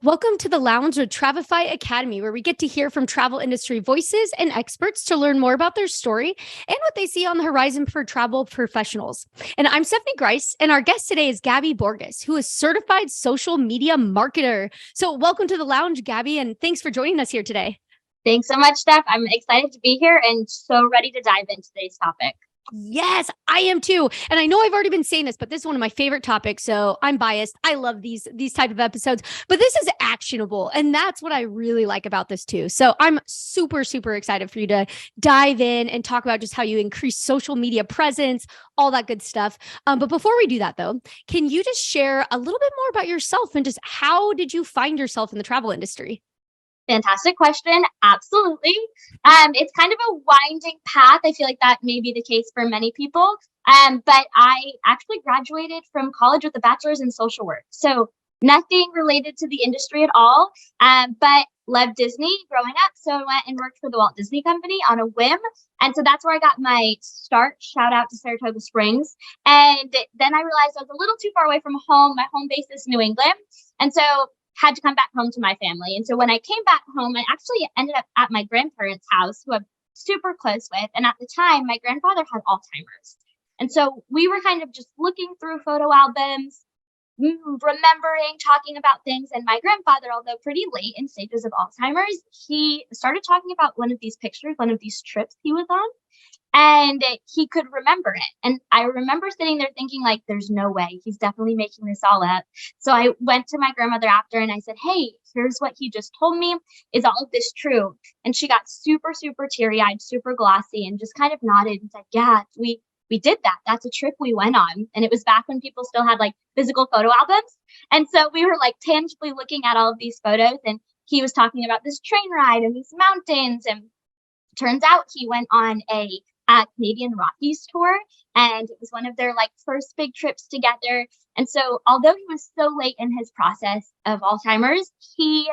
Welcome to the Lounge with Travefy Academy, where we get to hear from travel industry voices and experts to learn more about their story and what they see on the horizon for travel professionals. And I'm Stephanie Grice, and our guest today is Gabbie Borgus, who is certified social media marketer. So welcome to the Lounge, Gabbie, and thanks for joining us here today. Thanks so much, Steph. I'm excited to be here and so ready to dive into today's topic. Yes, I am too. And I know I've already been saying this, but this is one of my favorite topics. So I'm biased. I love these type of episodes, but this is actionable. And that's what I really like about this too. So I'm super, super excited for you to dive in and talk about just how you increase social media presence, all that good stuff. But before we do that though, can you just share a little bit more about yourself and just how did you find yourself in the travel industry? Fantastic question. Absolutely. It's kind of a winding path. I feel like that may be the case for many people. But I actually graduated from college with a bachelor's in social work. So nothing related to the industry at all. But loved Disney growing up. So I went and worked for the Walt Disney Company on a whim. And so that's where I got my start. Shout out to Saratoga Springs. And then I realized I was a little too far away from home. My home base is New England. And so had to come back home to my family. And so when I came back home, I actually ended up at my grandparents' house, who I'm super close with. And at the time, my grandfather had Alzheimer's. And so we were kind of just looking through photo albums, remembering, talking about things. And my grandfather, although pretty late in stages of Alzheimer's, he started talking about one of these pictures, one of these trips he was on. And he could remember it. And I remember sitting there thinking, like, there's no way. He's definitely making this all up. So I went to my grandmother after and I said, hey, here's what he just told me. Is all of this true? And she got super, super teary-eyed, super glossy, and just kind of nodded and said, yeah, we did that. That's a trip we went on. And it was back when people still had like physical photo albums. And so we were like tangibly looking at all of these photos. And he was talking about this train ride and these mountains. And turns out he went on a Canadian Rockies tour, and it was one of their like first big trips together. And so although he was so late in his process of Alzheimer's, he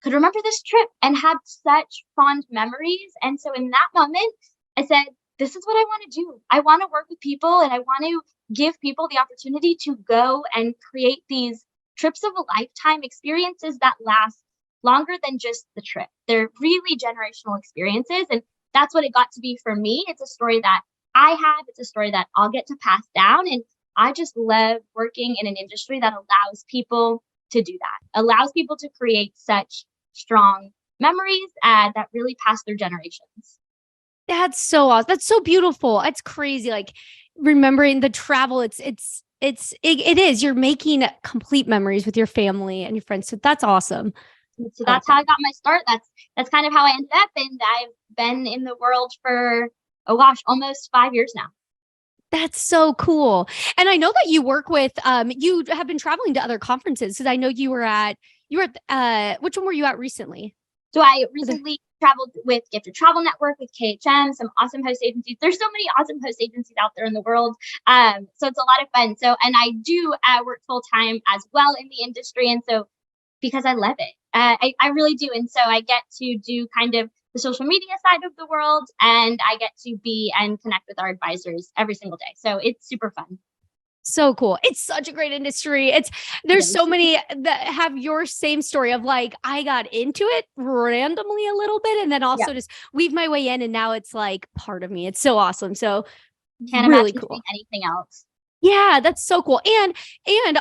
could remember this trip and had such fond memories. And so in that moment, I said, this is what I want to do. I want to work with people, and I want to give people the opportunity to go and create these trips of a lifetime experiences that last longer than just the trip. They're really generational experiences. And that's what it got to be for me. It's a story that I have. It's a story that I'll get to pass down. And I just love working in an industry that allows people to do that, allows people to create such strong memories that really pass through generations. That's so awesome. That's so beautiful. It's crazy. Like remembering the travel, it is. You're making complete memories with your family and your friends. So that's awesome. So that's how I got my start. That's kind of how I ended up. And I've been in the world for, almost 5 years now. That's so cool. And I know that you work with, you have been traveling to other conferences, because I know you were at, which one were you at recently? So I recently traveled with Gifted Travel Network, with KHM, some awesome host agencies. There's so many awesome host agencies out there in the world. So it's a lot of fun. So, and I do work full time as well in the industry. And so because I love it. I really do. And so I get to do kind of the social media side of the world, and I get to be and connect with our advisors every single day. So it's super fun. So cool. It's such a great industry. There's so many that have your same story of like, I got into it randomly a little bit and then also just weave my way in, and now it's like part of me. It's so awesome. So can't really imagine doing anything else. Yeah, that's so cool. And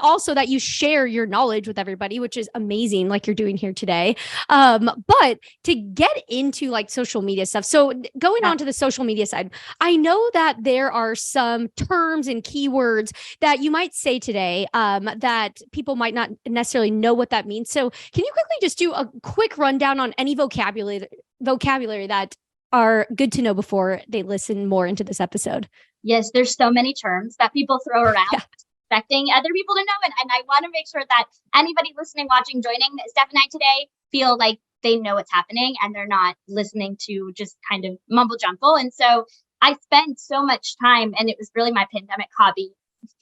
also that you share your knowledge with everybody, which is amazing, like you're doing here today. But to get into like social media stuff. So going on to the social media side, I know that there are some terms and keywords that you might say today that people might not necessarily know what that means. So can you quickly just do a quick rundown on any vocabulary that are good to know before they listen more into this episode? Yes, there's so many terms that people throw around expecting other people to know. And I want to make sure that anybody listening, watching, joining Steph and I today feel like they know what's happening and they're not listening to just kind of mumble jumble. And so I spent so much time, and it was really my pandemic hobby,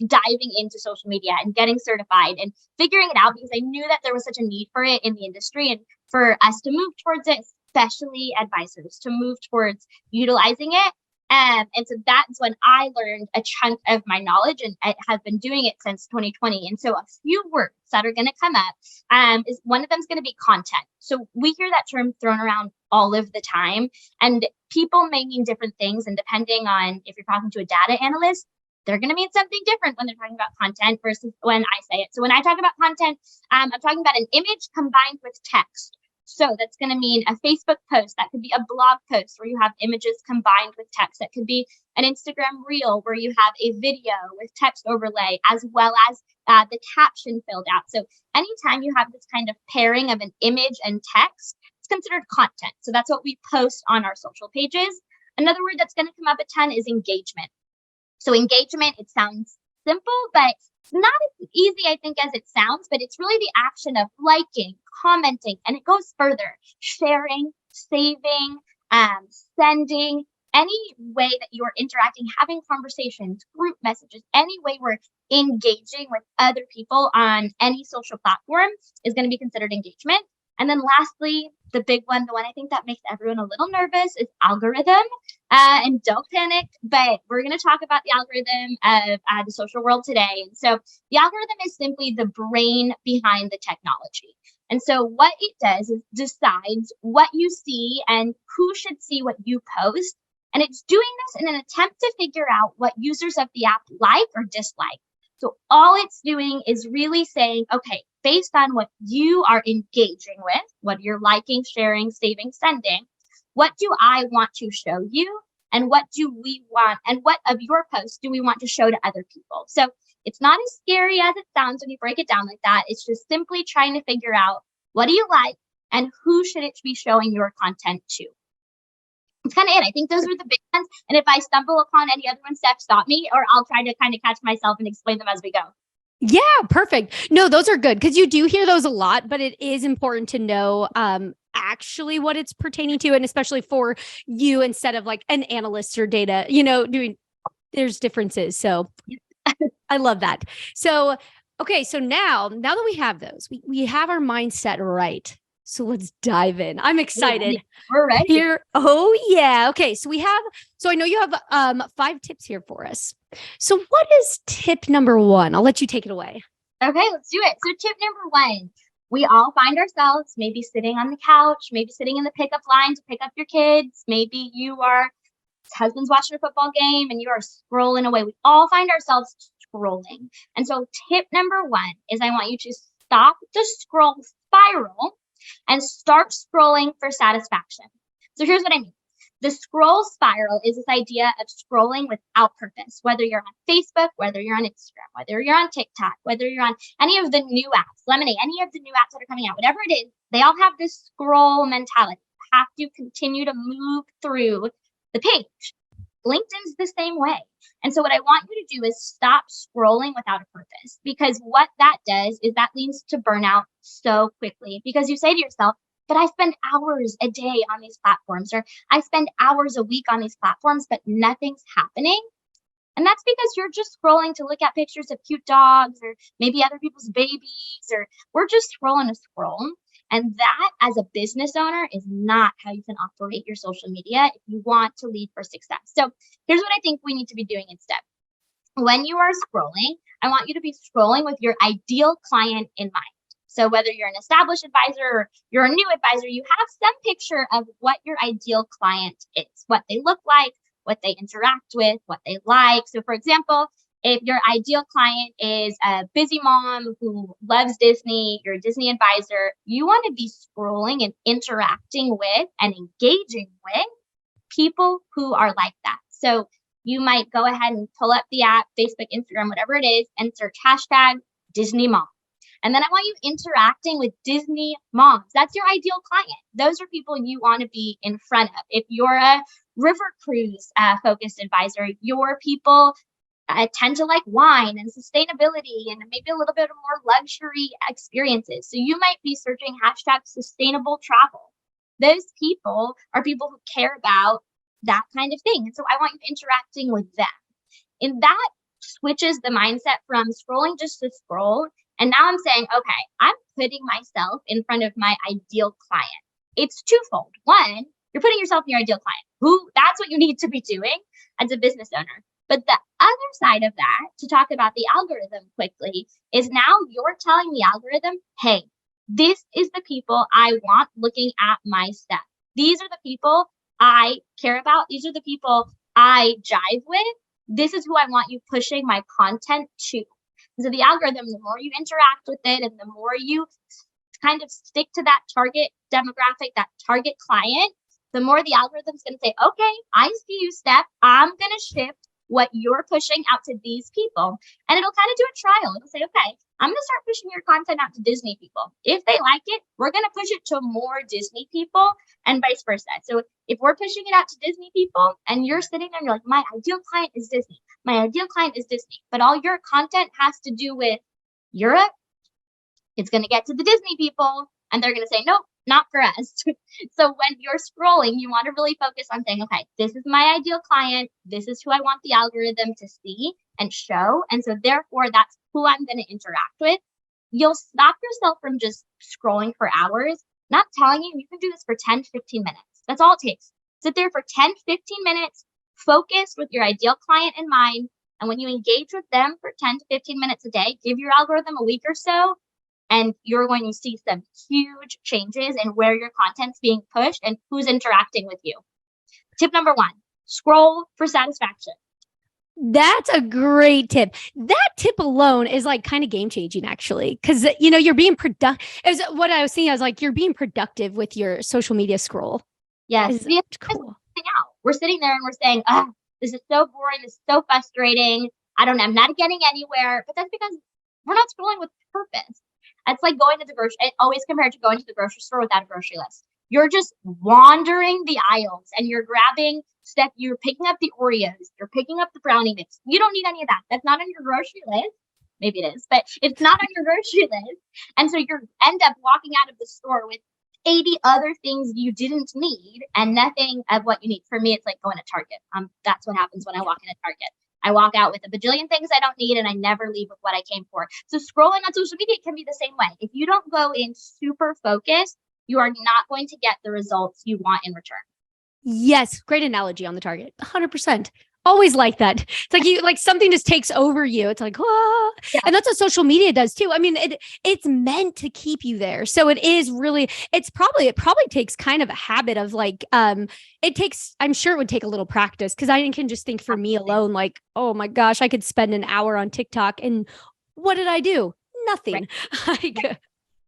diving into social media and getting certified and figuring it out, because I knew that there was such a need for it in the industry, and for us to move towards it, especially advisors to move towards utilizing it. And so that's when I learned a chunk of my knowledge, and I have been doing it since 2020. And so a few words that are going to come up is one of them is going to be content. So we hear that term thrown around all of the time, and people may mean different things. And depending on if you're talking to a data analyst, they're going to mean something different when they're talking about content versus when I say it. So when I talk about content, I'm talking about an image combined with text. So that's going to mean a Facebook post. That could be a blog post where you have images combined with text. That could be an Instagram reel where you have a video with text overlay as well as the caption filled out. So anytime you have this kind of pairing of an image and text, it's considered content. So that's what we post on our social pages. Another word that's going to come up a ton is engagement. So engagement, it sounds simple, but it's not as easy, I think, as it sounds, but it's really the action of liking, commenting, and it goes further, sharing, saving, sending, any way that you are interacting, having conversations, group messages, any way we're engaging with other people on any social platform is going to be considered engagement. And then lastly, the big one, the one I think that makes everyone a little nervous is algorithm. And don't panic, but we're going to talk about the algorithm of the social world today. And so the algorithm is simply the brain behind the technology. And so what it does is decides what you see and who should see what you post. And it's doing this in an attempt to figure out what users of the app like or dislike. So all it's doing is really saying, okay, based on what you are engaging with, what you're liking, sharing, saving, sending, what do I want to show you? And what do we want? And what of your posts do we want to show to other people? So it's not as scary as it sounds when you break it down like that. It's just simply trying to figure out what do you like and who should it be showing your content to? It's kind of it. I think those are the big ones. And if I stumble upon any other ones, Steph, stop me, or I'll try to kind of catch myself and explain them as we go. Yeah, perfect. No, those are good because you do hear those a lot, but it is important to know actually what it's pertaining to, and especially for you instead of like an analyst or data, there's differences. So I love that. So, okay. So now that we have those, we have our mindset right. So let's dive in. I'm excited. We're ready. Here. Oh yeah. Okay. So I know you have 5 tips here for us. So what is tip number 1? I'll let you take it away. Okay, let's do it. So tip number 1, we all find ourselves maybe sitting on the couch, maybe sitting in the pickup line to pick up your kids. Maybe husband's watching a football game and you are scrolling away. We all find ourselves scrolling. And so tip number 1 is I want you to stop the scroll spiral and start scrolling for satisfaction. So here's what I mean. The scroll spiral is this idea of scrolling without purpose, whether you're on Facebook, whether you're on Instagram, whether you're on TikTok, whether you're on any of the new apps, Lemonade, any of the new apps that are coming out, whatever it is, they all have this scroll mentality. You have to continue to move through the page. LinkedIn's the same way. And so what I want you to do is stop scrolling without a purpose, because what that does is that leads to burnout so quickly, because you say to yourself, but I spend hours a day on these platforms, or I spend hours a week on these platforms, but nothing's happening. And that's because you're just scrolling to look at pictures of cute dogs or maybe other people's babies, or we're just scrolling to scroll. And that, as a business owner, is not how you can operate your social media if you want to lead for success. So here's what I think we need to be doing instead. When you are scrolling, I want you to be scrolling with your ideal client in mind. So whether you're an established advisor or you're a new advisor, you have some picture of what your ideal client is, what they look like, what they interact with, what they like. So for example, if your ideal client is a busy mom who loves Disney, you're a Disney advisor, you want to be scrolling and interacting with and engaging with people who are like that. So you might go ahead and pull up the app, Facebook, Instagram, whatever it is, and search hashtag Disney mom. And then I want you interacting with Disney moms. That's your ideal client. Those are people you want to be in front of. If you're a river cruise focused advisor, your people tend to like wine and sustainability and maybe a little bit of more luxury experiences. So you might be searching hashtag sustainable travel. Those people are people who care about that kind of thing. And so I want you interacting with them. And that switches the mindset from scrolling just to scroll. And now I'm saying, okay, I'm putting myself in front of my ideal client. It's twofold. One, You're putting yourself in your ideal client. That's what you need to be doing as a business owner. But the other side of that, to talk about the algorithm quickly, is now you're telling the algorithm, hey, this is the people I want looking at my stuff. These are the people I care about. These are the people I jive with. This is who I want you pushing my content to. So the algorithm, the more you interact with it and the more you kind of stick to that target demographic, that target client, the more the algorithm's going to say, okay, I see you, Steph. I'm going to shift what you're pushing out to these people. And it'll kind of do a trial. It'll say, okay, I'm going to start pushing your content out to Disney people. If they like it, we're going to push it to more Disney people and vice versa. So if we're pushing it out to Disney people and you're sitting there and you're like, my ideal client is Disney. My ideal client is Disney. But all your content has to do with Europe, it's going to get to the Disney people and they're going to say, nope, not for us. So when you're scrolling, you want to really focus on saying, okay, this is my ideal client. This is who I want the algorithm to see and show. And so therefore, that's who I'm going to interact with. You'll stop yourself from just scrolling for hours. Not telling you can do this for 10, 15 minutes. That's all it takes. Sit there for 10, 15 minutes, focused with your ideal client in mind. And when you engage with them for 10 to 15 minutes a day, give your algorithm a week or so, and you're going to see some huge changes in where your content's being pushed and who's interacting with you. Tip number 1, scroll for satisfaction. That's a great tip. That tip alone is like kind of game changing, actually, because, you know, you're being productive. Is what I was saying. I was like, you're being productive with your social media scroll. Yes. Cool. We're sitting there and we're saying, this is so boring. This is so frustrating. I'm not getting anywhere. But that's because we're not scrolling with purpose. It's like going to the grocery. I always compare it to going to the grocery store without a grocery list. You're just wandering the aisles and you're grabbing stuff. You're picking up the Oreos. You're picking up the brownie mix. You don't need any of that. That's not on your grocery list. Maybe it is, but it's not on your grocery list. And so you end up walking out of the store with 80 other things you didn't need and nothing of what you need. For me, it's like going to Target. That's what happens when I walk into Target. I walk out with a bajillion things I don't need and I never leave with what I came for. So scrolling on social media can be the same way. If you don't go in super focused, you are not going to get the results you want in return. Yes. Great analogy on the target. 100%. Always like that. It's like like something just takes over you. It's like, yeah. And that's what social media does too. I mean, it's meant to keep you there. So it is really, it probably takes kind of a habit of like, I'm sure it would take a little practice, because I can just think for me alone, like, oh my gosh, I could spend an hour on TikTok and what did I do? Nothing. Right.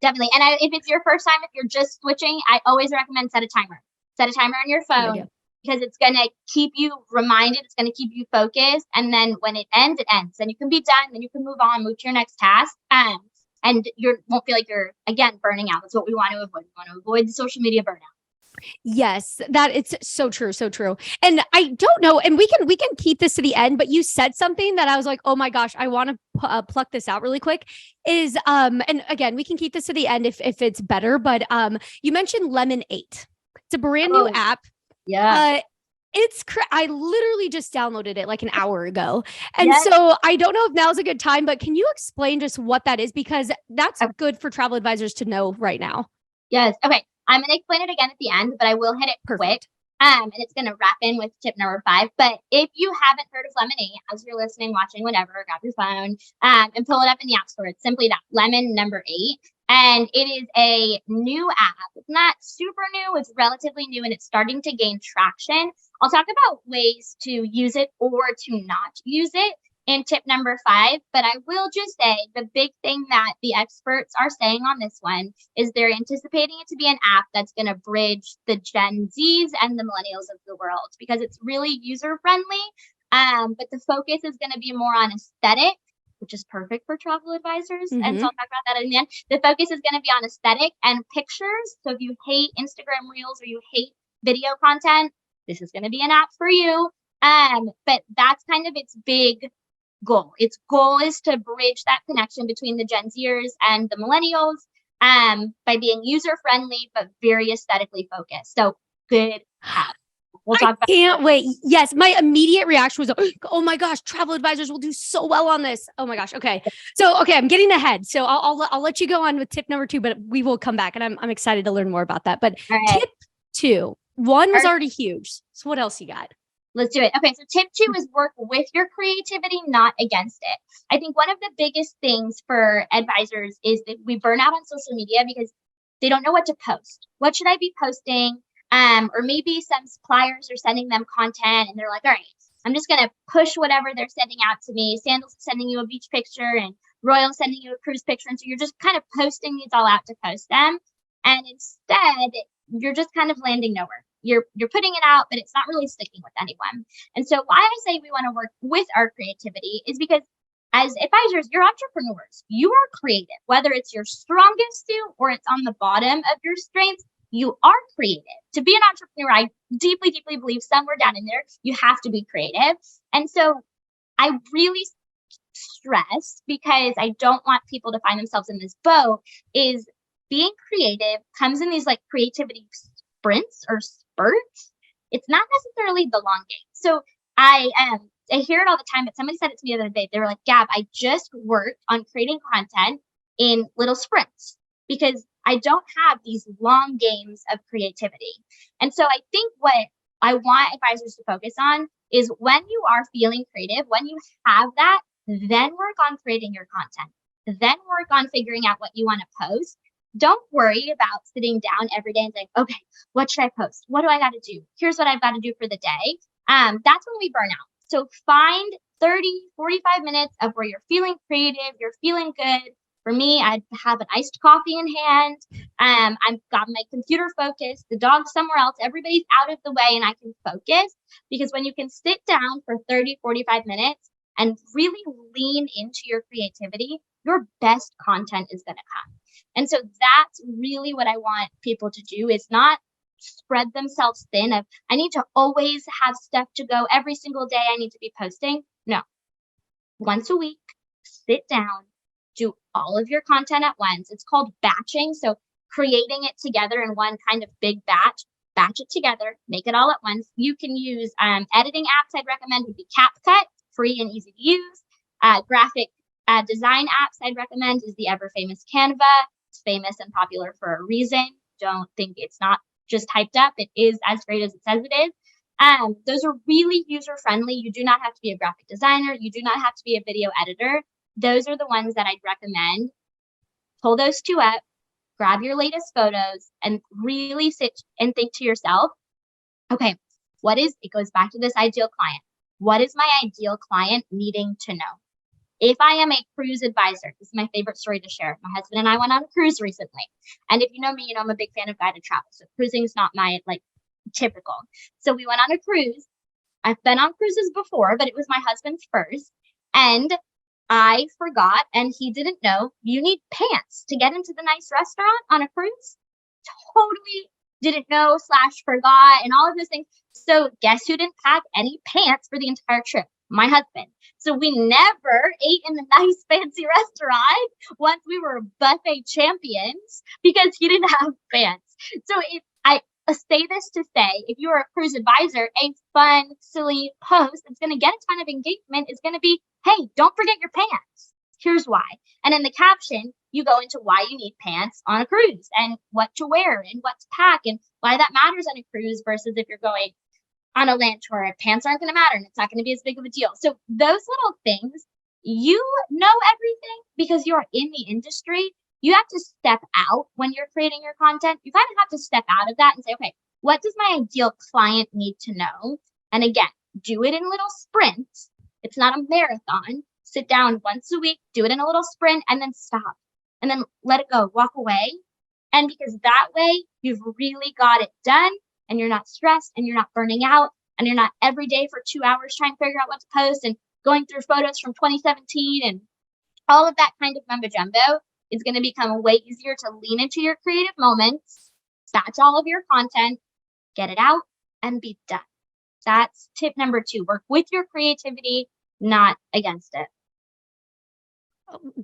Definitely. And if it's your first time, if you're just switching, I always recommend set a timer. Set a timer on your phone. Because it's going to keep you reminded, it's going to keep you focused. And then when it ends, it ends. And you can be done, then you can move on, move to your next task. And you won't feel like you're, again, burning out. That's what we want to avoid. We want to avoid the social media burnout. Yes, it's so true. So true. And I don't know, and we can keep this to the end, but you said something that I was like, oh my gosh, I want to pluck this out really quick is, and again, we can keep this to the end if it's better, but you mentioned Lemon8. It's a brand new app. Yeah. I literally just downloaded it like an hour ago. And so I don't know if now's a good time, but can you explain just what that is? Because that's good for travel advisors to know right now. Yes. Okay. I'm going to explain it again at the end, but I will hit it quick. And it's going to wrap in with tip number 5. But if you haven't heard of Lemon8, as you're listening, watching, whatever, grab your phone and pull it up in the App Store. It's simply that, Lemon8. And it is a new app. It's not super new. It's relatively new and it's starting to gain traction. I'll talk about ways to use it or to not use it in tip number 5. But I will just say the big thing that the experts are saying on this one is they're anticipating it to be an app that's going to bridge the Gen Zs and the millennials of the world because it's really user friendly. But the focus is going to be more on aesthetic, which is perfect for travel advisors. Mm-hmm. And so I'll talk about that in the end. The focus is going to be on aesthetic and pictures. So if you hate Instagram Reels or you hate video content, this is going to be an app for you. But that's kind of its big goal. Its goal is to bridge that connection between the Gen Zers and the millennials by being user friendly, but very aesthetically focused. So good app. We'll talk about can't wait. Yes. My immediate reaction was, oh my gosh, travel advisors will do so well on this. Oh my gosh. Okay. So, I'm getting ahead. So I'll let you go on with tip number 2, but we will come back and I'm excited to learn more about that. But tip 2, One was already huge. So what else you got? Let's do it. Okay, so tip 2 is work with your creativity, not against it. I think one of the biggest things for advisors is that we burn out on social media because they don't know what to post. What should I be posting? Or maybe some suppliers are sending them content and they're like, all right, I'm just going to push whatever they're sending out to me. Sandals sending you a beach picture and Royal sending you a cruise picture. And so you're just kind of posting these all out to post them. And instead, you're just kind of landing nowhere. You're putting it out, but it's not really sticking with anyone. And so why I say we want to work with our creativity is because as advisors, you're entrepreneurs. You are creative, whether it's your strongest suit or it's on the bottom of your strengths. You are creative. To be an entrepreneur, I deeply, deeply believe somewhere down in there, you have to be creative. And so I really stress, because I don't want people to find themselves in this boat, is being creative comes in these like creativity sprints or spurts. It's not necessarily the long game. So I hear it all the time, but somebody said it to me the other day. They were like, Gab, I just worked on creating content in little sprints because I don't have these long games of creativity. And so I think what I want advisors to focus on is when you are feeling creative, when you have that, then work on creating your content. Then work on figuring out what you want to post. Don't worry about sitting down every day and saying, okay, what should I post? What do I got to do? Here's what I've got to do for the day. That's when we burn out. So find 30, 45 minutes of where you're feeling creative, you're feeling good. For me, I have an iced coffee in hand. I've got my computer focused, the dog's somewhere else, everybody's out of the way, and I can focus. Because when you can sit down for 30, 45 minutes and really lean into your creativity, your best content is going to come. And so that's really what I want people to do, is not spread themselves thin of, I need to always have stuff to go every single day. I need to be posting. No, once a week, sit down, do all of your content at once. It's called batching. So creating it together in one kind of big batch it together, make it all at once. You can use editing apps. I'd recommend would be CapCut, free and easy to use. Graphic design apps I'd recommend is the ever famous Canva. It's famous and popular for a reason. Don't think it's not just hyped up. It is as great as it says it is. Those are really user friendly. You do not have to be a graphic designer. You do not have to be a video editor. Those are the ones that I'd recommend. Pull those two up, grab your latest photos, and really sit and think to yourself, okay, it goes back to this ideal client. What is my ideal client needing to know? If I am a cruise advisor, this is my favorite story to share. My husband and I went on a cruise recently. And if you know me, you know I'm a big fan of guided travel. So cruising is not my typical. So we went on a cruise. I've been on cruises before, but it was my husband's first. And I forgot, and he didn't know, you need pants to get into the nice restaurant on a cruise. Totally didn't know / forgot and all of those things. So guess who didn't pack any pants for the entire trip? My husband. So we never ate in the nice fancy restaurant once we were buffet champions because he didn't have pants. So I say this to say, if you are a cruise advisor, a fun, silly post that's going to get a ton of engagement is going to be, hey, don't forget your pants. Here's why. And in the caption, you go into why you need pants on a cruise and what to wear and what to pack and why that matters on a cruise versus if you're going on a land tour. Pants aren't going to matter and it's not going to be as big of a deal. So those little things, you know everything because you're in the industry. You have to step out when you're creating your content. You kind of have to step out of that and say, okay, what does my ideal client need to know? And again, do it in little sprints. It's not a marathon. Sit down once a week, do it in a little sprint, and then stop. And then let it go, walk away. And because that way, you've really got it done, and you're not stressed, and you're not burning out, and you're not every day for 2 hours trying to figure out what to post and going through photos from 2017 and all of that kind of mumbo jumbo. It's going to become way easier to lean into your creative moments, batch all of your content, get it out, and be done. That's tip number 2. Work with your creativity, not against it.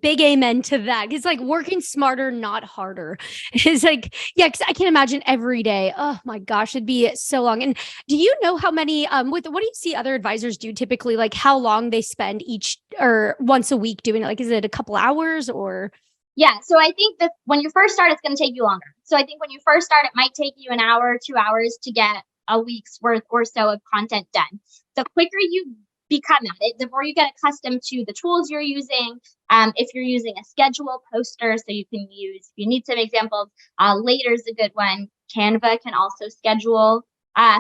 Big amen to that. It's like working smarter, not harder. It's like, yeah, because I can't imagine every day. Oh my gosh, it'd be so long. And do you know how many, what do you see other advisors do typically, like how long they spend each or once a week doing it? Like, is it a couple hours or? Yeah. So I think that when you first start, it's going to take you longer. So I think when you first start, it might take you an hour, 2 hours to get a week's worth or so of content done. The quicker you become at it, the more you get accustomed to the tools you're using. If you're using a schedule poster, so you can use, if you need some examples, later is a good one. Canva can also schedule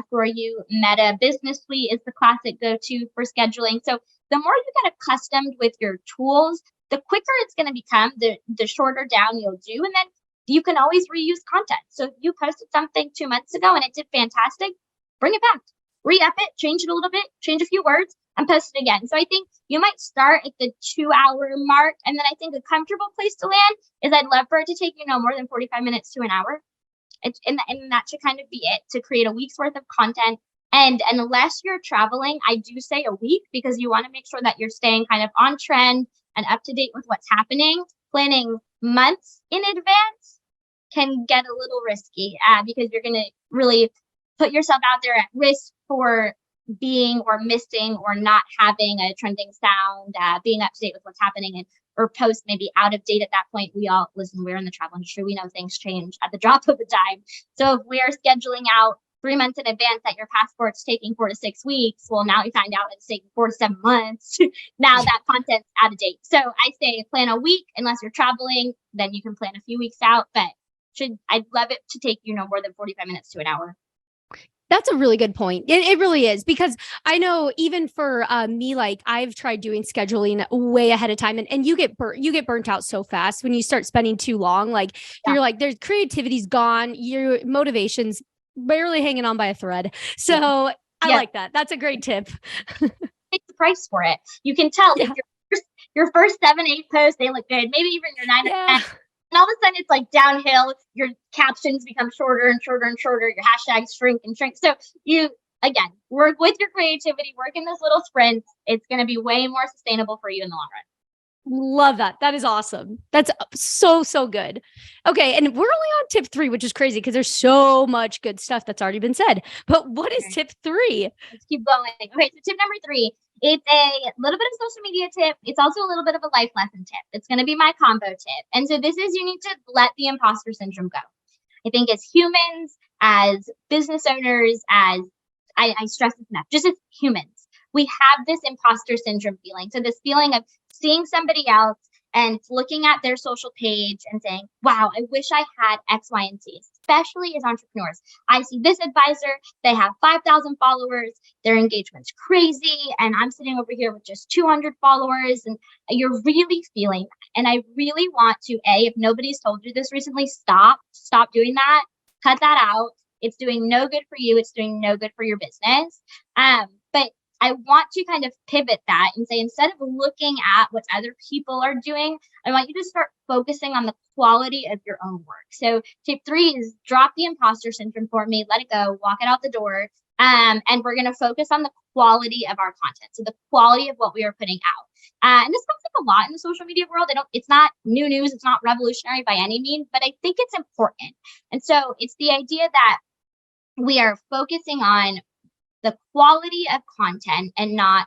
for you. Meta Business Suite is the classic go-to for scheduling. So the more you get accustomed with your tools, the quicker it's going to become, the shorter down you'll do. And then you can always reuse content. So if you posted something 2 months ago and it did fantastic, bring it back, re-up it, change it a little bit, change a few words, and post it again. So I think you might start at the 2-hour mark. And then I think a comfortable place to land is I'd love for it to take you no more than 45 minutes to an hour. And that should kind of be it to create a week's worth of content. And unless you're traveling, I do say a week, because you want to make sure that you're staying kind of on trend and up to date with what's happening. Planning months in advance can get a little risky because you're going to really put yourself out there at risk for being or missing or not having a trending sound, being up to date with what's happening, and or post maybe out of date at that point. We're in the travel industry. We know things change at the drop of a dime. So if we're scheduling out 3 months in advance that your passport's taking 4 to 6 weeks, well, now we find out it's taking 4 to 7 months. Now that content's out of date. So I say plan a week. Unless you're traveling, then you can plan a few weeks out, but I'd love it to take you no more than 45 minutes to an hour. That's a really good point. It really is, because I know even for me, like I've tried doing scheduling way ahead of time, and you get burnt out so fast when you start spending too long. Like you're like, there's creativity's gone, your motivation's barely hanging on by a thread. So I like that. That's a great tip. Take the price for it. You can tell if your first 7, 8 posts, they look good. Maybe even your 9 or 10. And all of a sudden it's like downhill. Your captions become shorter and shorter and shorter. Your hashtags shrink and shrink. So you, again, work with your creativity, work in those little sprints. It's going to be way more sustainable for you in the long run. Love that. That is awesome. That's so good. Okay. And we're only on tip 3, which is crazy because there's so much good stuff that's already been said. But what is tip 3? Let's keep going. Okay. So tip number 3, it's a little bit of social media tip. It's also a little bit of a life lesson tip. It's going to be my combo tip. And so this is, you need to let the imposter syndrome go. I think as humans, as business owners, as I stress this enough, just as humans, we have this imposter syndrome feeling. So this feeling of seeing somebody else and looking at their social page and saying, wow, I wish I had X, Y, and Z, especially as entrepreneurs. I see this advisor, they have 5,000 followers, their engagement's crazy, and I'm sitting over here with just 200 followers, and you're really feeling that. And I really want to, if nobody's told you this recently, stop doing that, cut that out. It's doing no good for you. It's doing no good for your business. But I want to kind of pivot that and say, instead of looking at what other people are doing, I want you to start focusing on the quality of your own work. So tip 3 is drop the imposter syndrome for me, let it go, walk it out the door. And we're going to focus on the quality of our content. So the quality of what we are putting out. And this comes up a lot in the social media world. It's not new news. It's not revolutionary by any means, but I think it's important. And so it's the idea that we are focusing on the quality of content and not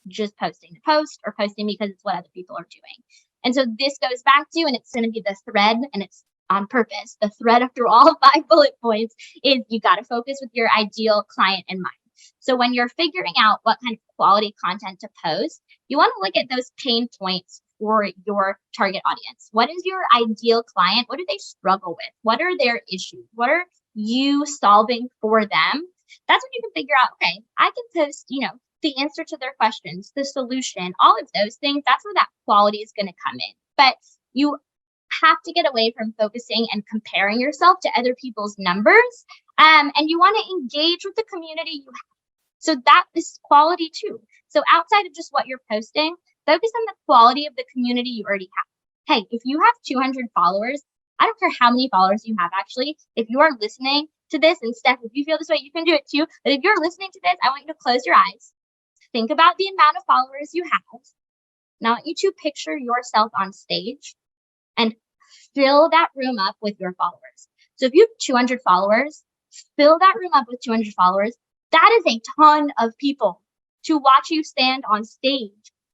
just posting to post or posting because it's what other people are doing. And so this goes back to, and it's going to be the thread, and it's on purpose, the thread through all 5 bullet points is you got to focus with your ideal client in mind. So when you're figuring out what kind of quality content to post, you want to look at those pain points for your target audience. What is your ideal client? What do they struggle with? What are their issues? What are you solving for them? That's when you can figure out, okay, I can post, the answer to their questions, the solution, all of those things. That's where that quality is going to come in. But you have to get away from focusing and comparing yourself to other people's numbers. And you want to engage with the community you have. So that is quality too. So outside of just what you're posting, focus on the quality of the community you already have. Hey, if you have 200 followers, I don't care how many followers you have, actually. If you are listening to this, and Steph, if you feel this way, you can do it too. But if you're listening to this, I want you to close your eyes. Think about the amount of followers you have. Now I want you to picture yourself on stage and fill that room up with your followers. So if you have 200 followers, fill that room up with 200 followers. That is a ton of people to watch you stand on stage.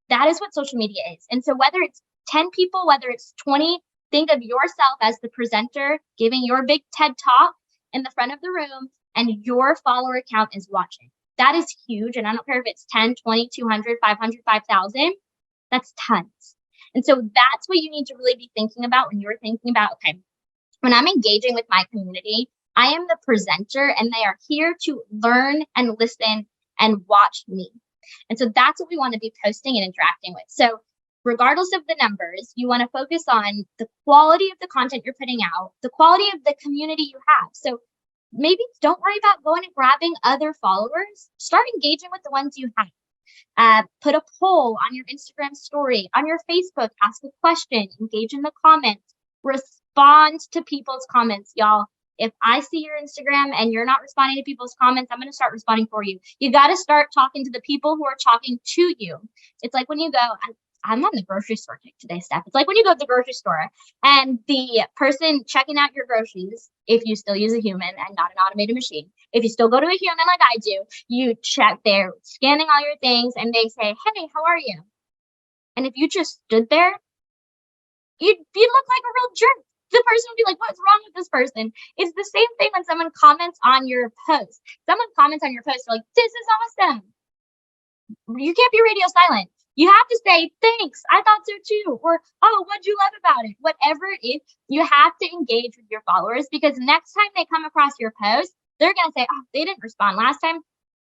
That is what social media is. And so whether it's 10 people, whether it's 20, Think of yourself as the presenter giving your big TED talk in the front of the room, and your follower count is watching. That is huge. And I don't care if it's 10, 20, 200, 500, 5,000. That's tons. And so that's what you need to really be thinking about when you're thinking about, okay, when I'm engaging with my community, I am the presenter and they are here to learn and listen and watch me. And so that's what we want to be posting and interacting with. So regardless of the numbers, you want to focus on the quality of the content you're putting out, the quality of the community you have. So maybe don't worry about going and grabbing other followers. Start engaging with the ones you have. Put a poll on your Instagram story, on your Facebook, ask a question, engage in the comments, respond to people's comments, y'all. If I see your Instagram and you're not responding to people's comments, I'm going to start responding for you. You got to start talking to the people who are talking to you. It's like when you go, I'm on the grocery store kick today, Steph. It's like when you go to the grocery store and the person checking out your groceries, if you still use a human and not an automated machine, if you still go to a human like I do, you check, they're scanning all your things and they say, hey, how are you? And if you just stood there, you'd look like a real jerk. The person would be like, what's wrong with this person? It's the same thing when someone comments on your post. Someone comments on your post, they're like, this is awesome. You can't be radio silent. You have to say, thanks, I thought so too. Or, oh, what'd you love about it? Whatever it is, you have to engage with your followers, because next time they come across your post, they're going to say, oh, they didn't respond last time.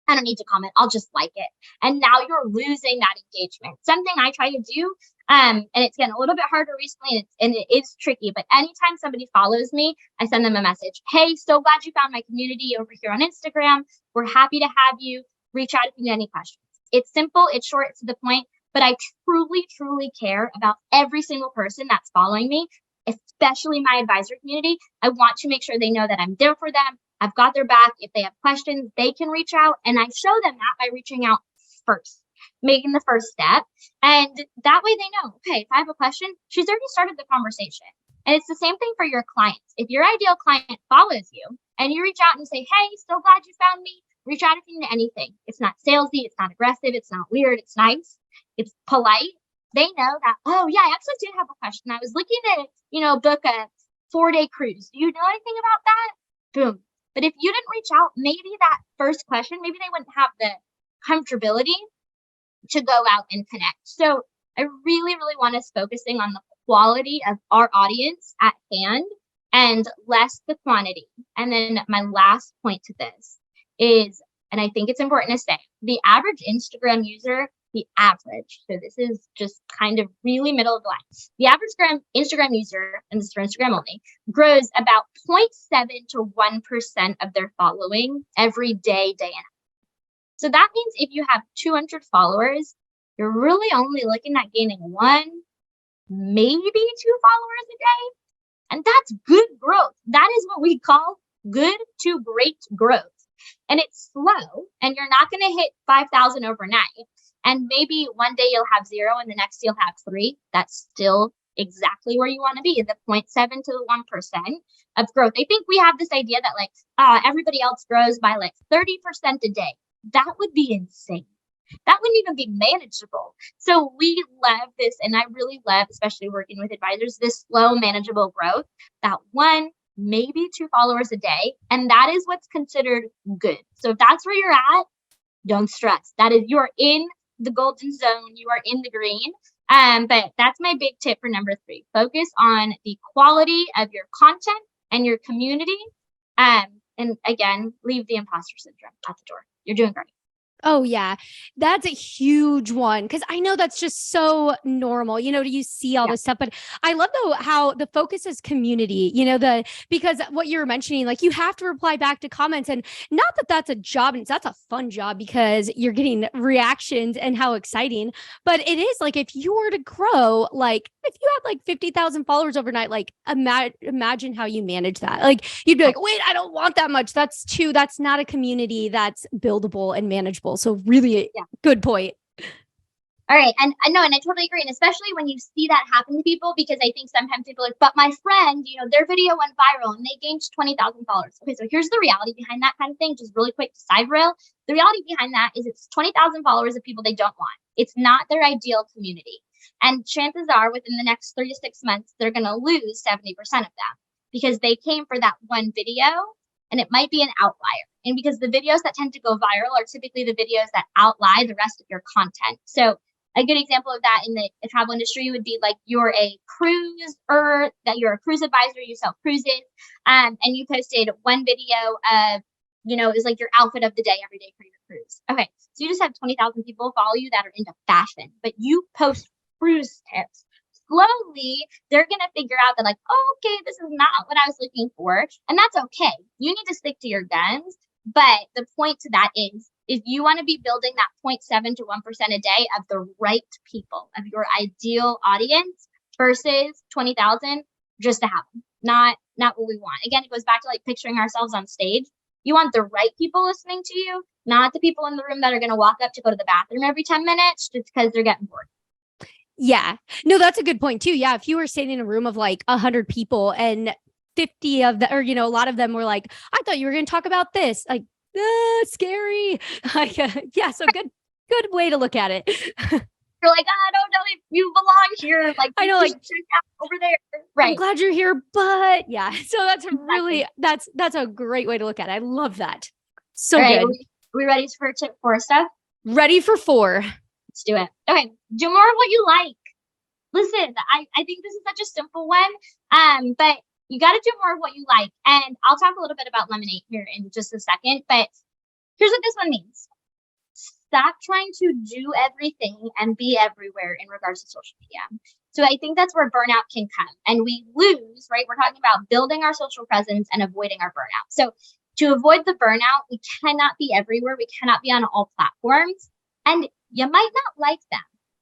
I don't need to comment. I'll just like it. And now you're losing that engagement. Something I try to do, and it's getting a little bit harder recently, and it is tricky, but anytime somebody follows me, I send them a message. Hey, so glad you found my community over here on Instagram. We're happy to have you. Reach out if you have any questions. It's simple, it's short, it's to the point, but I truly, truly care about every single person that's following me, especially my advisor community. I want to make sure they know that I'm there for them. I've got their back. If they have questions, they can reach out, and I show them that by reaching out first, making the first step. And that way they know, okay, if I have a question, she's already started the conversation. And it's the same thing for your clients. If your ideal client follows you and you reach out and say, hey, so glad you found me. Reach out if you need anything. It's not salesy. It's not aggressive. It's not weird. It's nice. It's polite. They know that, oh yeah, I actually did have a question. I was looking to, book a 4-day cruise. Do you know anything about that? Boom. But if you didn't reach out, maybe that first question, maybe they wouldn't have the comfortability to go out and connect. So I really, really want us focusing on the quality of our audience at hand and less the quantity. And then my last point to this is, and I think it's important to say, the average Instagram user, so this is just kind of really middle of the line. The average Instagram user, and this is for Instagram only, grows about 0.7 to 1% of their following every day in. So that means if you have 200 followers, you're really only looking at gaining 1, maybe 2 followers a day. And that's good growth. That is what we call good to great growth. And it's slow, and you're not going to hit 5,000 overnight. And maybe one day you'll have 0 and the next you'll have 3. That's still exactly where you want to be, the 0.7 to 1% of growth. I think we have this idea that everybody else grows by 30% a day. That would be insane. That wouldn't even be manageable. So we love this, and I really love, especially working with advisors, this slow, manageable growth, that 1, maybe 2 followers a day. And that is what's considered good. So if that's where you're at, don't stress. That is, you're in the golden zone, you are in the green. But that's my big tip for number 3. Focus on the quality of your content and your community. And again, leave the imposter syndrome at the door. You're doing great. Oh yeah, that's a huge one, because I know that's just so normal, you see all this stuff. But I love though how the focus is community, because what you're mentioning, you have to reply back to comments, and not that that's a job, and that's a fun job because you're getting reactions and how exciting. But it is if you were to grow, if you had 50,000 followers overnight, imagine how you manage that. You'd be wait, I don't want that much. That's not a community that's buildable and manageable. So really good point. All right. And I know, and I totally agree. And especially when you see that happen to people, because I think sometimes people are but my friend, their video went viral and they gained 20,000 followers. Okay. So here's the reality behind that kind of thing. Just really quick side rail. The reality behind that is it's 20,000 followers of people they don't want. It's not their ideal community. And chances are within the next 3 to 6 months, they're going to lose 70% of them because they came for that one video and it might be an outlier. And because the videos that tend to go viral are typically the videos that outlie the rest of your content. So a good example of that in the travel industry would be like you're a cruiser, that you're a cruise advisor, you sell cruises, and you posted one video of, is like your outfit of the day every day for your cruise. Okay, so you just have 20,000 people follow you that are into fashion, but you post cruise tips. Slowly, they're going to figure out that like, oh, okay, this is not what I was looking for. And that's okay. You need to stick to your guns. But the point to that is you want to be building that 0.7 to 1% a day of the right people, of your ideal audience versus 20,000 just to have them. Not what we want. Again, it goes back to like picturing ourselves on stage. You want the right people listening to you, not the people in the room that are going to walk up to go to the bathroom every 10 minutes just because they're getting bored. Yeah. No, that's a good point too. Yeah. If you were standing in a room of like 100 people and 50 of them, or, a lot of them were like, I thought you were going to talk about this. Like, scary. Like, yeah. So good way to look at it. You're like, I don't know if you belong here. Like, I know, like check out over there. Right. I'm glad you're here, but yeah. So that's really, that's a great way to look at it. I love that. So right, good. Are we ready for tip 4 stuff? Ready for 4. Let's do it. Okay. Do more of what you like. Listen, I think this is such a simple one. But you got to do more of what you like. And I'll talk a little bit about lemonade here in just a second. But here's what this one means. Stop trying to do everything and be everywhere in regards to social media. So I think that's where burnout can come. And we lose, right? We're talking about building our social presence and avoiding our burnout. So to avoid the burnout, we cannot be everywhere. We cannot be on all platforms. And you might not like them.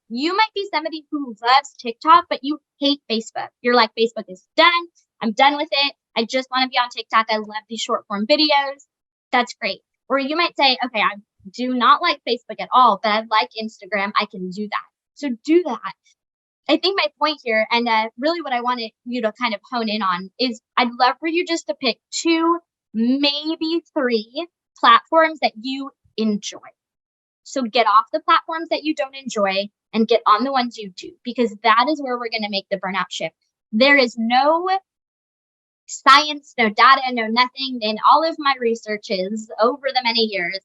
You might be somebody who loves TikTok, but you hate Facebook. You're like, Facebook is done. I'm done with it. I just want to be on TikTok. I love these short form videos. That's great. Or you might say, okay, I do not like Facebook at all, but I like Instagram. I can do that. So do that. I think my point here, and really what I wanted you to kind of hone in on is I'd love for you just to pick 2, maybe 3 platforms that you enjoy. So get off the platforms that you don't enjoy and get on the ones you do, because that is where we're going to make the burnout shift. There is no science, no data, no nothing in all of my researches over the many years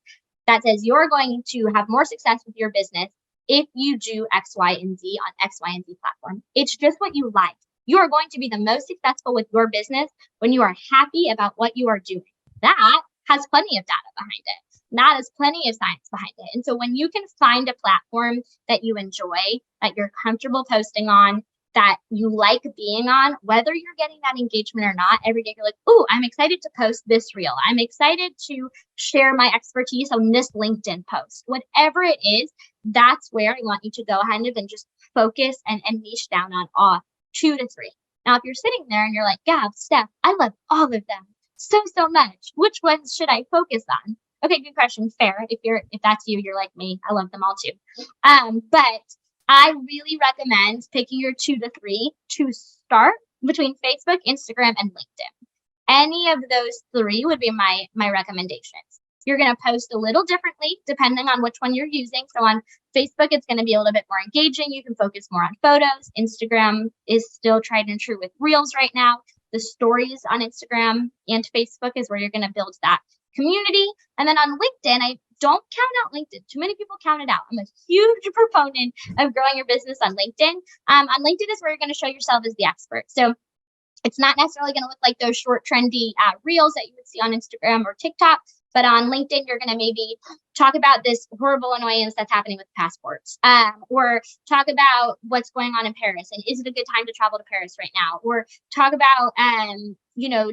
that says you're going to have more success with your business if you do X, Y, and Z on X, Y, and Z platform. It's just what you like. You are going to be the most successful with your business when you are happy about what you are doing. That has plenty of data behind it. That has plenty of science behind it. And so when you can find a platform that you enjoy, that you're comfortable posting on, that you like being on, whether you're getting that engagement or not, every day you're like, oh, I'm excited to post this reel. I'm excited to share my expertise on this LinkedIn post. Whatever it is, that's where I want you to go ahead and just focus and niche down on 2 to 3. Now, if you're sitting there and you're like, Gab, Steph, I love all of them so much. Which ones should I focus on? Okay, good question. Fair. If that's you, you're like me. I love them all too. But I really recommend picking your 2 to 3 to start between Facebook, Instagram, and LinkedIn. Any of those 3 would be my recommendations. You're going to post a little differently depending on which one you're using. So on Facebook, it's going to be a little bit more engaging. You can focus more on photos. Instagram is still tried and true with Reels right now. The stories on Instagram and Facebook is where you're going to build that community. And then on LinkedIn, I don't count out LinkedIn. Too many people count it out. I'm a huge proponent of growing your business on LinkedIn. On LinkedIn is where you're going to show yourself as the expert. So it's not necessarily going to look like those short, trendy reels that you would see on Instagram or TikTok. But on LinkedIn, you're going to maybe talk about this horrible annoyance that's happening with passports, or talk about what's going on in Paris and is it a good time to travel to Paris right now, or talk about,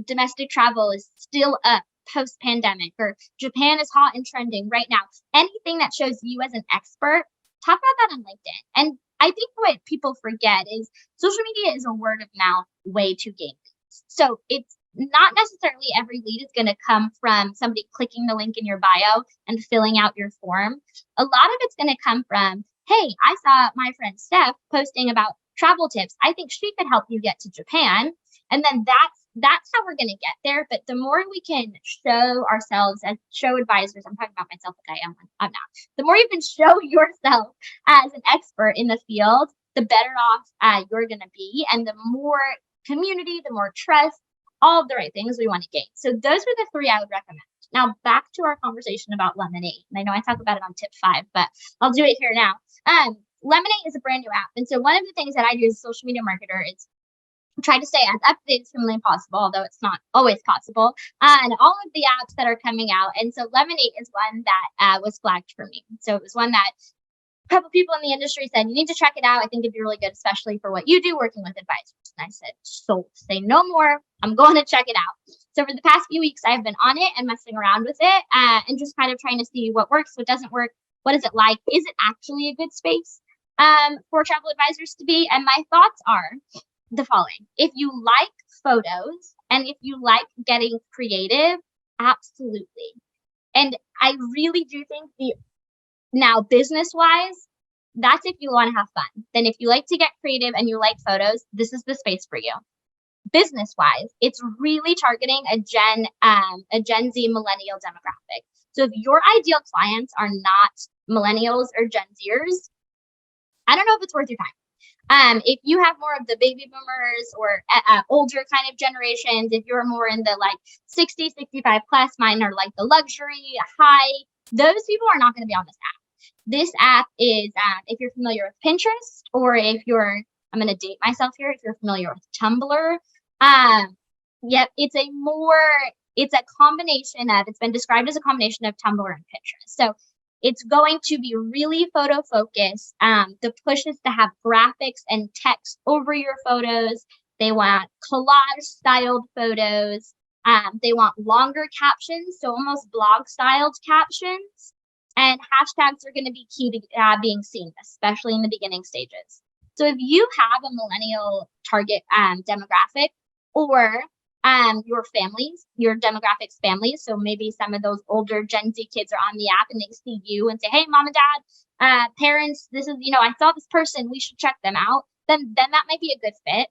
domestic travel is still up post-pandemic, or Japan is hot and trending right now. Anything that shows you as an expert, talk about that on LinkedIn. And I think what people forget is social media is a word of mouth way to gain leads. So it's not necessarily every lead is going to come from somebody clicking the link in your bio and filling out your form. A lot of it's going to come from, hey, I saw my friend Steph posting about travel tips. I think she could help you get to Japan. And then that's how we're going to get there. But the more we can show ourselves as show advisors, I'm talking about myself like I am one, I'm not. The more you can show yourself as an expert in the field, the better off you're going to be. And the more community, the more trust, all of the right things we want to gain. So those are the 3 I would recommend. Now back to our conversation about Lemonade. And I know I talk about it on tip 5, but I'll do it here now. Lemonade is a brand new app. And so one of the things that I do as a social media marketer is try to stay as up to date as humanly possible, although it's not always possible, on all of the apps that are coming out. And so Lemonade is one that was flagged for me. So it was one that a couple people in the industry said, you need to check it out. I think it'd be really good, especially for what you do working with advisors. And I said, sold. Say no more. I'm going to check it out. So for the past few weeks, I've been on it and messing around with it and just kind of trying to see what works, what doesn't work. What is it like? Is it actually a good space for travel advisors to be? And my thoughts are the following. If you like photos and if you like getting creative, absolutely. And I really do think now business wise, that's if you want to have fun. Then if you like to get creative and you like photos, this is the space for you. Business wise, it's really targeting a Gen Z millennial demographic. So if your ideal clients are not millennials or Gen Zers, I don't know if it's worth your time. If you have more of the baby boomers or older kind of generations, if you're more in the like 60, 65 plus, mine are like the luxury, high, those people are not going to be on this app. This app is, if you're familiar with Pinterest, or if you're, I'm going to date myself here, if you're familiar with Tumblr, it's a combination of, it's been described as a combination of Tumblr and Pinterest. So it's going to be really photo focused. The push is to have graphics and text over your photos. They want collage styled photos. They want longer captions, so almost blog styled captions. And hashtags are going to be key to being seen, especially in the beginning stages. So if you have a millennial target demographic, or your families, your demographics families. So maybe some of those older Gen Z kids are on the app and they see you and say, hey, mom and dad, parents, this is, I saw this person, we should check them out. Then that might be a good fit.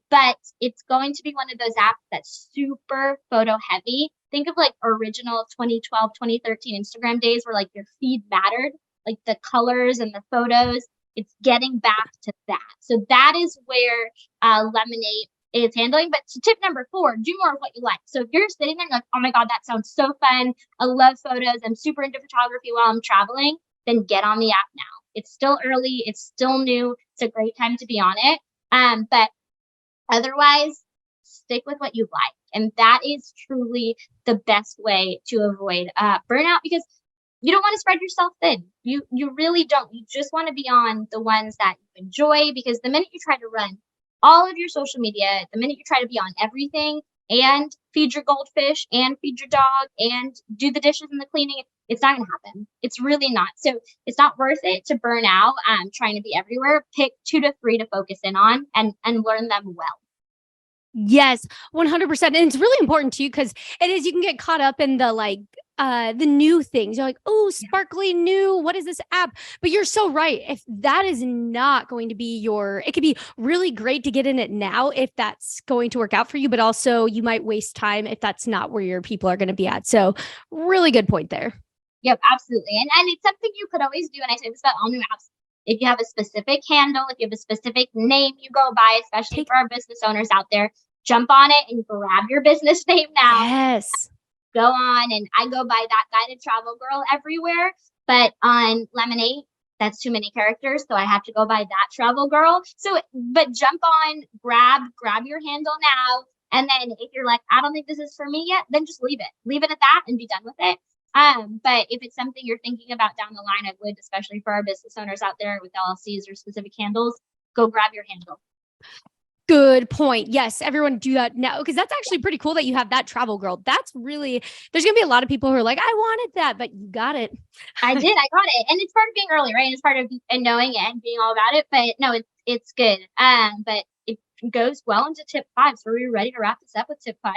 But it's going to be one of those apps that's super photo heavy. Think of like original 2012, 2013 Instagram days where like your feed mattered, like the colors and the photos. It's getting back to that. So that is where Lemonade is handling. But to tip number 4, do more of what you like. So if you're sitting there and like, oh my God, that sounds so fun. I love photos. I'm super into photography while I'm traveling. Then get on the app now. It's still early. It's still new. It's a great time to be on it. But otherwise, stick with what you like. And that is truly the best way to avoid burnout, because you don't want to spread yourself thin. You really don't. You just want to be on the ones that you enjoy, because the minute you try to run all of your social media, the minute you try to be on everything and feed your goldfish and feed your dog and do the dishes and the cleaning, it's not going to happen. It's really not. So it's not worth it to burn out trying to be everywhere. Pick 2 to 3 to focus in on and learn them well. Yes, 100%. And it's really important too, because it is, you can get caught up in the new things. You're like, oh, sparkly new, what is this app? But you're so right. If that is not going to be it could be really great to get in it now if that's going to work out for you, but also you might waste time if that's not where your people are going to be at. So really good point there. Yep, absolutely. And it's something you could always do. And I say this about all new apps. If you have a specific handle, if you have a specific name you go by, especially for our business owners out there, jump on it and grab your business name now. Yes. Go on, and I go by that guided travel girl everywhere. But on Lemonade, that's too many characters, so I have to go by that travel girl. So, but jump on, grab your handle now, and then if you're like, I don't think this is for me yet, then just leave it at that and be done with it. But if it's something you're thinking about down the line, I would, especially for our business owners out there with LLCs or specific handles, go grab your handle. Good point. Yes, everyone do that now, because that's actually pretty cool that you have that travel girl. That's really, there's going to be a lot of people who are like, I wanted that, but you got it. I got it. And it's part of being early, right? And it's part of knowing it and being all about it. But no, it's good. But it goes well into tip 5. So are we ready to wrap this up with tip 5?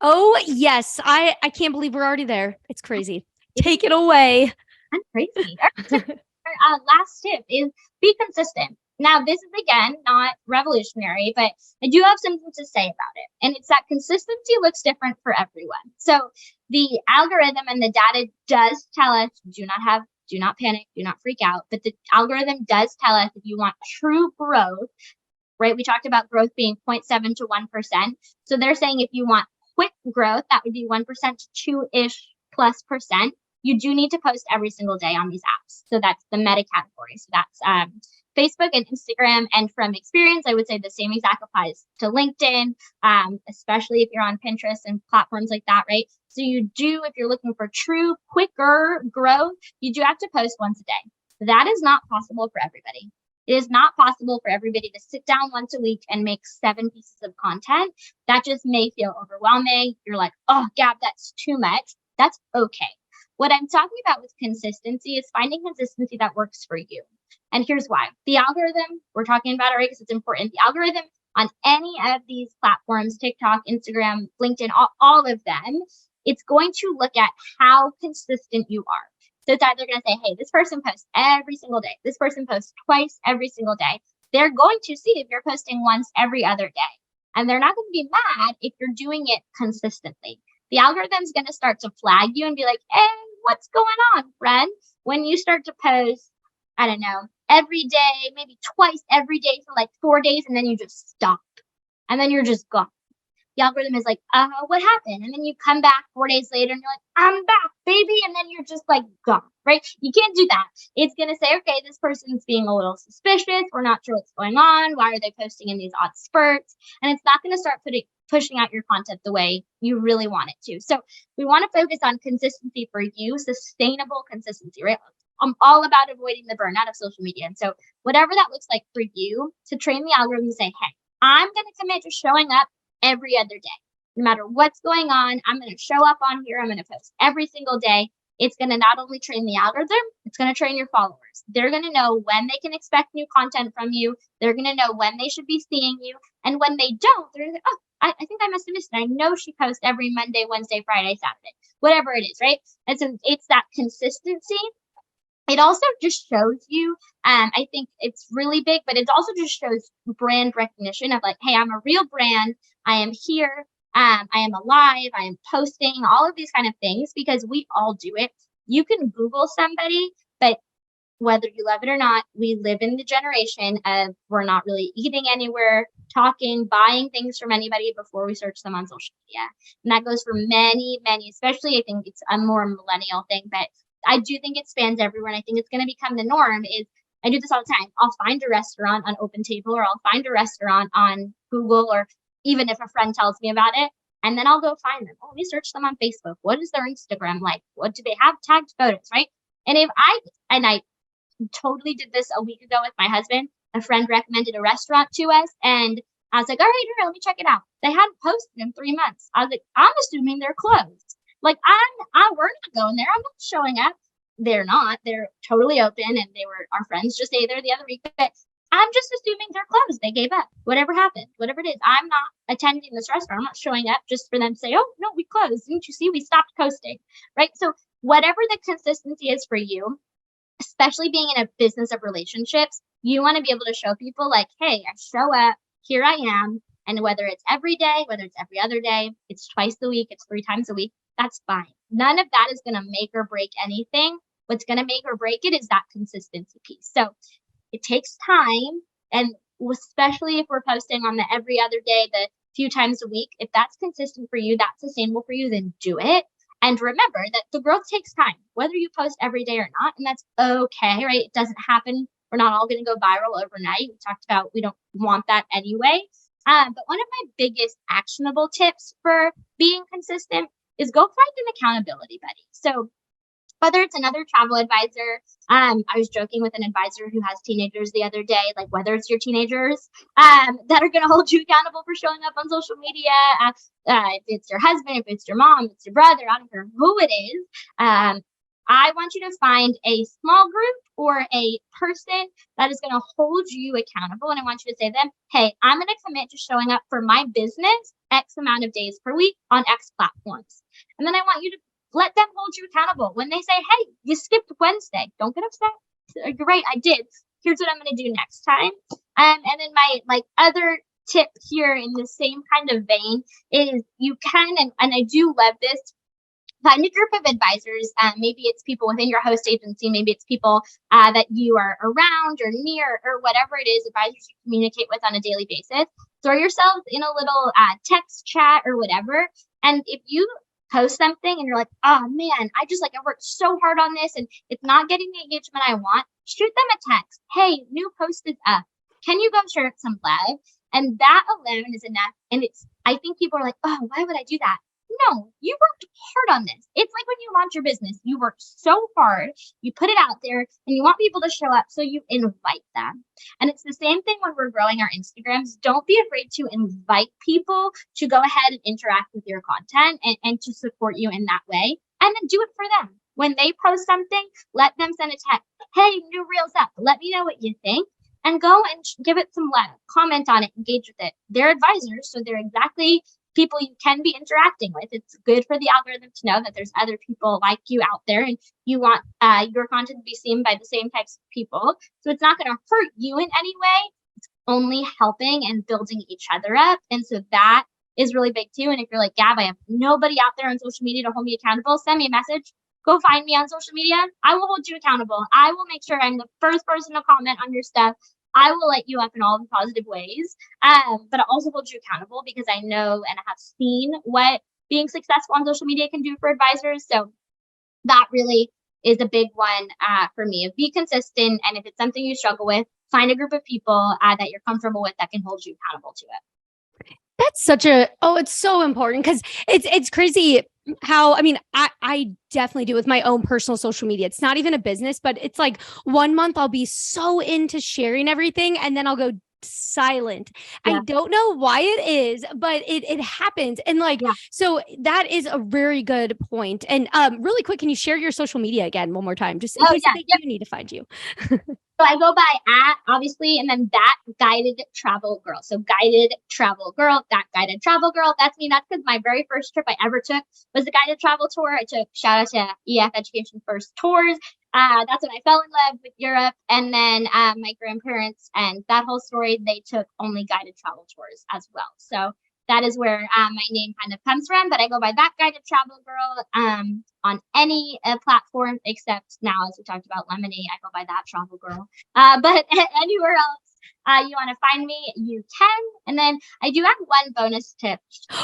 Oh, yes. I can't believe we're already there. It's crazy. Take it away. I'm crazy. Our last tip is be consistent. Now, this is, again, not revolutionary, but I do have something to say about it. And it's that consistency looks different for everyone. So the algorithm and the data does tell us do not have do not panic, do not freak out. But the algorithm does tell us if you want true growth, right? We talked about growth being 0.7 to 1%. So they're saying if you want quick growth, that would be 1% to 2-ish plus percent. You do need to post every single day on these apps. So that's the meta category. So that's Facebook and Instagram. And from experience, I would say the same exact applies to LinkedIn, especially if you're on Pinterest and platforms like that, right? So you do, if you're looking for true, quicker growth, you do have to post once a day. That is not possible for everybody. It is not possible for everybody to sit down once a week and make 7 pieces of content. That just may feel overwhelming. You're like, oh, Gab, that's too much. That's okay. What I'm talking about with consistency is finding consistency that works for you. And here's why. The algorithm, we're talking about it, right? Because it's important. The algorithm on any of these platforms, TikTok, Instagram, LinkedIn, all of them, it's going to look at how consistent you are. So it's either going to say, hey, this person posts every single day. This person posts twice every single day. They're going to see if you're posting once every other day. And they're not going to be mad if you're doing it consistently. The algorithm's going to start to flag you and be like, hey, what's going on, friend? When you start to post, I don't know, every day, maybe twice every day for like 4 days, and then you just stop. And then you're just gone. The algorithm is like, what happened? And then you come back 4 days later and you're like, I'm back, baby. And then you're just like gone, right? You can't do that. It's going to say, okay, this person's being a little suspicious. We're not sure what's going on. Why are they posting in these odd spurts? And it's not going to start pushing out your content the way you really want it to. So we want to focus on consistency for you, sustainable consistency, right? I'm all about avoiding the burnout of social media. And so whatever that looks like for you, to train the algorithm to say, hey, I'm going to commit to showing up every other day. No matter what's going on, I'm going to show up on here. I'm going to post every single day. It's going to not only train the algorithm, it's going to train your followers. They're going to know when they can expect new content from you. They're going to know when they should be seeing you. And when they don't, they're like, oh, I think I must have missed it. I know she posts every Monday, Wednesday, Friday, Saturday, whatever it is, right? And so it's that consistency. It also just shows you, I think it's really big, but it also just shows brand recognition of like, hey, I'm a real brand. I am here. I am alive. I am posting all of these kind of things because we all do it. You can Google somebody, but whether you love it or not, we live in the generation of we're not really eating anywhere, talking, buying things from anybody before we search them on social media. And that goes for many, especially I think it's a more millennial thing, but I do think it spans everywhere. And I think it's going to become the norm is I do this all the time. I'll find a restaurant on OpenTable or I'll find a restaurant on Google or even if a friend tells me about it. And then I'll go find them. Oh, let me search them on Facebook. What is their Instagram like? What do they have tagged photos, right? And I totally did this a week ago with my husband. A friend recommended a restaurant to us and I was like, all right, here, let me check it out. They hadn't posted in 3 months. I was like, I'm assuming they're closed. Like we're not going there. I'm not showing up. They're not. They're totally open. And they were our friends just ate there the other week. But I'm just assuming they're closed. They gave up. Whatever happened, whatever it is. I'm not attending this restaurant. I'm not showing up just for them to say, oh, no, we closed. Didn't you see? We stopped posting. Right. So whatever the consistency is for you, especially being in a business of relationships, you want to be able to show people like, hey, I show up. Here I am. And whether it's every day, whether it's every other day, it's twice a week, it's 3 times a week. That's fine. None of that is going to make or break anything. What's going to make or break it is that consistency piece. So it takes time. And especially if we're posting on the every other day, the few times a week, if that's consistent for you, that's sustainable for you, then do it. And remember that the growth takes time, whether you post every day or not. And that's okay, right? It doesn't happen. We're not all going to go viral overnight. We talked about we don't want that anyway. But one of my biggest actionable tips for being consistent is go find an accountability buddy. So whether it's another travel advisor, I was joking with an advisor who has teenagers the other day, like whether it's your teenagers that are going to hold you accountable for showing up on social media, if it's your husband, if it's your mom, if it's your brother, I don't care who it is. I want you to find a small group or a person that is going to hold you accountable. And I want you to say to them, hey, I'm going to commit to showing up for my business X amount of days per week on X platforms. And then I want you to let them hold you accountable. When they say, hey, you skipped Wednesday, don't get upset. You're right, I did. Here's what I'm going to do next time. And then my other tip here in the same kind of vein is you can, and I do love this, find a group of advisors. Maybe it's people within your host agency. Maybe it's people that you are around or near or whatever it is, advisors you communicate with on a daily basis. Throw yourselves in a little text chat or whatever. And if you post something and you're like, oh man, I worked so hard on this and it's not getting the engagement I want, shoot them a text. Hey, new post is up. Can you go share some love? And that alone is enough. And I think people are like, oh, why would I do that? No, you worked hard on this. It's like when you launch your business, you work so hard, you put it out there and you want people to show up. So you invite them. And it's the same thing when we're growing our Instagrams. Don't be afraid to invite people to go ahead and interact with your content and to support you in that way. And then do it for them. When they post something, let them send a text. Hey, new reels up. Let me know what you think. And go and give it some love. Comment on it. Engage with it. They're advisors, so they're exactly people you can be interacting with. It's good for the algorithm to know that there's other people like you out there and you want your content to be seen by the same types of people. So it's not going to hurt you in any way. It's only helping and building each other up. And so that is really big too. And if you're like, Gab, I have nobody out there on social media to hold me accountable, send me a message. Go find me on social media. I will hold you accountable. I will make sure I'm the first person to comment on your stuff. I will light you up in all the positive ways, but I also hold you accountable because I know and I have seen what being successful on social media can do for advisors. So that really is a big one for me. Be consistent, and if it's something you struggle with, find a group of people that you're comfortable with that can hold you accountable to it. That's it's so important because it's crazy how, I definitely do with my own personal social media. It's not even a business, but it's like 1 month I'll be so into sharing everything and then I'll go silent. Yeah. I don't know why it is, but it happens. And so that is a very good point. And really quick, can you share your social media again one more time, just in case they do need to find you? So I go by obviously, and then that guided travel girl. So guided travel girl, that guided travel girl. That's me. That's because my very first trip I ever took was a guided travel tour. I took, shout out to EF Education First Tours. That's when I fell in love with Europe. And then my grandparents and that whole story, they took only guided travel tours as well. So that is where my name kind of comes from. But I go by that guided travel girl on any platform except now, as we talked about Lemonade, I go by that travel girl. But anywhere else you want to find me, you can. And then I do have one bonus tip.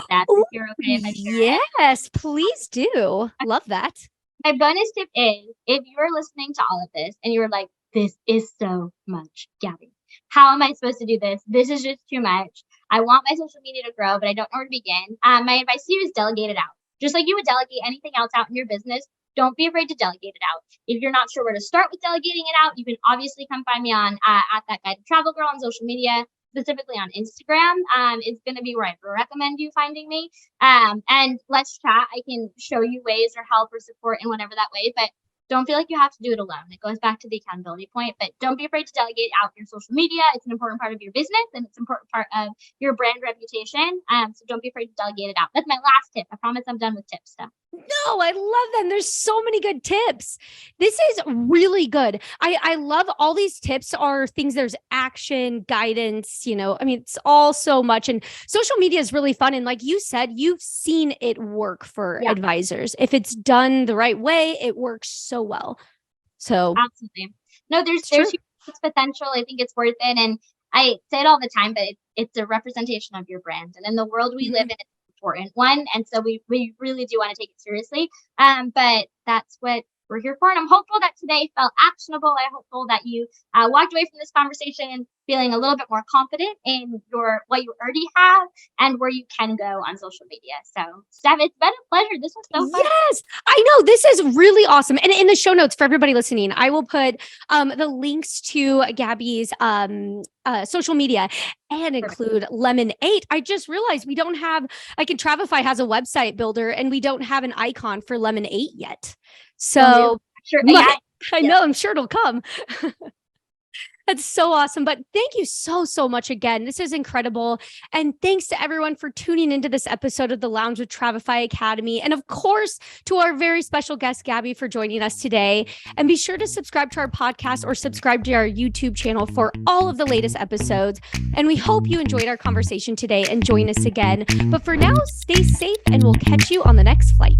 That's if you're okay. Yes, please do. Love that. My bonus tip is if you're listening to all of this and you're like, this is so much, Gabbie. How am I supposed to do this? This is just too much. I want my social media to grow, but I don't know where to begin. My advice to you is delegate it out. Just like you would delegate anything else out in your business, don't be afraid to delegate it out. If you're not sure where to start with delegating it out, you can obviously come find me on at that guided travel girl on social media, specifically on Instagram. It's going to be where I recommend you finding me. And let's chat. I can show you ways or help or support in whatever that way, but don't feel like you have to do it alone. It goes back to the accountability point, but don't be afraid to delegate out your social media. It's an important part of your business and it's an important part of your brand reputation. So don't be afraid to delegate it out. That's my last tip. I promise I'm done with tips stuff. No, I love them. There's so many good tips. This is really good. I love all these tips are things, there's action, guidance, it's all so much. And social media is really fun. And like you said, you've seen it work for advisors. If it's done the right way, it works so well. So absolutely. No, there's huge potential. I think it's worth it. And I say it all the time, but it's a representation of your brand. And in the world we live in, important one, and so we really do want to take it seriously, but that's what we're here for. And I'm hopeful that today felt actionable. I'm hopeful that you walked away from this conversation feeling a little bit more confident in what you already have and where you can go on social media. So Steph, it's been a pleasure. This was so fun. Yes, I know. This is really awesome. And in the show notes for everybody listening, I will put the links to Gabbie's social media and include Lemonade. I just realized we don't have, Travefy has a website builder and we don't have an icon for Lemonade yet. So I know, I'm sure it'll come. That's so awesome. But thank you so, so much again. This is incredible. And thanks to everyone for tuning into this episode of the Lounge with Travefy Academy. And of course, to our very special guest, Gabbie, for joining us today. And be sure to subscribe to our podcast or subscribe to our YouTube channel for all of the latest episodes. And we hope you enjoyed our conversation today and join us again. But for now, stay safe and we'll catch you on the next flight.